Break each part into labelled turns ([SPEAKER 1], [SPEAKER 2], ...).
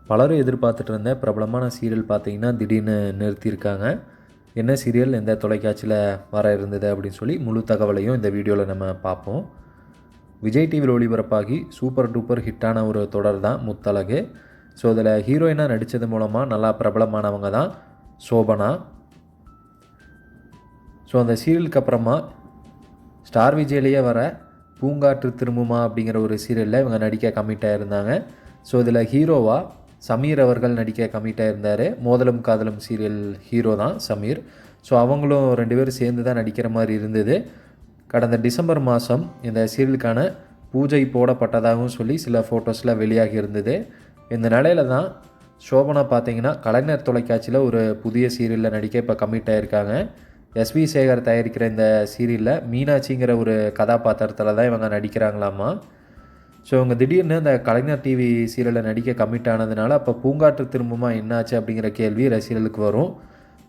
[SPEAKER 1] பலரும் எதிர்பார்த்துட்டு இருந்த பிரபலமான சீரியல் பார்த்தீங்கன்னா திடீர்னு நிறுத்தியிருக்காங்க. என்ன சீரியல் எந்த தொலைக்காட்சியில் வர இருந்தது அப்படின்னு சொல்லி முழு தகவலையும் இந்த வீடியோவில் நம்ம பார்ப்போம். விஜய் டிவியில் ஒளிபரப்பாகி சூப்பர் டூப்பர் ஹிட்டான ஒரு தொடர் தான் முத்தழகு. ஸோ அதில் ஹீரோயினாக நடித்தது மூலமாக நல்லா பிரபலமானவங்க தான் சோபனா. ஸோ அந்த சீரியலுக்கு அப்புறமா ஸ்டார் விஜயிலேயே வர பூங்காற்று திரும்புமா அப்படிங்கிற ஒரு சீரியலில் இவங்க நடிக்க கமிட் ஆகியிருந்தாங்க. ஸோ இதில் ஹீரோவாக சமீர் அவர்கள் நடிக்க கமிட் ஆகியிருந்தார். மோதலும் காதலும் சீரியல் ஹீரோ தான் சமீர். ஸோ அவங்களும் 2 பேரும் சேர்ந்து தான் நடிக்கிற மாதிரி இருந்தது. கடந்த டிசம்பர் மாதம் இந்த சீரியலுக்கான பூஜை போடப்பட்டதாகவும் சொல்லி சில ஃபோட்டோஸில் வெளியாகி இருந்தது. இந்த நிலையில தான் சோபனா பார்த்தீங்கன்னா கலைஞர் தொலைக்காட்சியில் ஒரு புதிய சீரியலில் நடிக்க இப்போ கமிட் ஆகியிருக்காங்க. எஸ்வி சேகர் தயாரிக்கிற இந்த சீரியலில் மீனாட்சிங்கிற ஒரு கதாபாத்திரத்தில் தான் இவங்க நடிக்கிறாங்களாமா. ஸோ இவங்க திடீர்னு இந்த கலைஞர் டிவி சீரியலில் நடிக்க கமிட் ஆனதுனால அப்போ பூங்காற்று திரும்புமா என்னாச்சு அப்படிங்கிற கேள்வி ரசிகர்களுக்கு வரும்.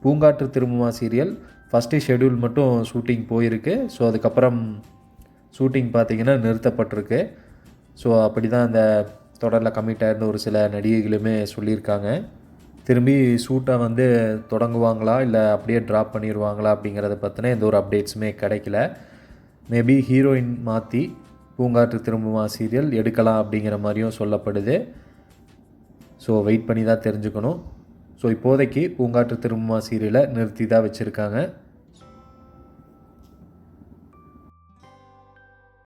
[SPEAKER 1] பூங்காற்று திரும்புமா சீரியல் ஃபஸ்ட்டு ஷெடியூல் மட்டும் ஷூட்டிங் போயிருக்கு. ஸோ அதுக்கப்புறம் ஷூட்டிங் பார்த்திங்கன்னா நிறுத்தப்பட்டிருக்கு. ஸோ அப்படி தான் அந்த தொடரில் கமிட் ஆயிருந்த ஒரு சில நடிகைகளுமே சொல்லியிருக்காங்க. திரும்பி ஷூட்டை தொடங்குவாங்களா இல்லை அப்படியே ட்ராப் பண்ணிடுவாங்களா அப்படிங்கிறத பற்றின எந்த ஒரு அப்டேட்ஸுமே கிடைக்கல. மேபி ஹீரோயின் மாற்றி பூங்காற்று திரும்புமா சீரியல் எடுக்கலாம் அப்படிங்கிற மாதிரியும் சொல்லப்படுது. ஸோ வெயிட் பண்ணி தான் தெரிஞ்சுக்கணும். ஸோ இப்போதைக்கு பூங்காற்று திரும்புமா சீரியலை நிறுத்தி தான் வச்சுருக்காங்க.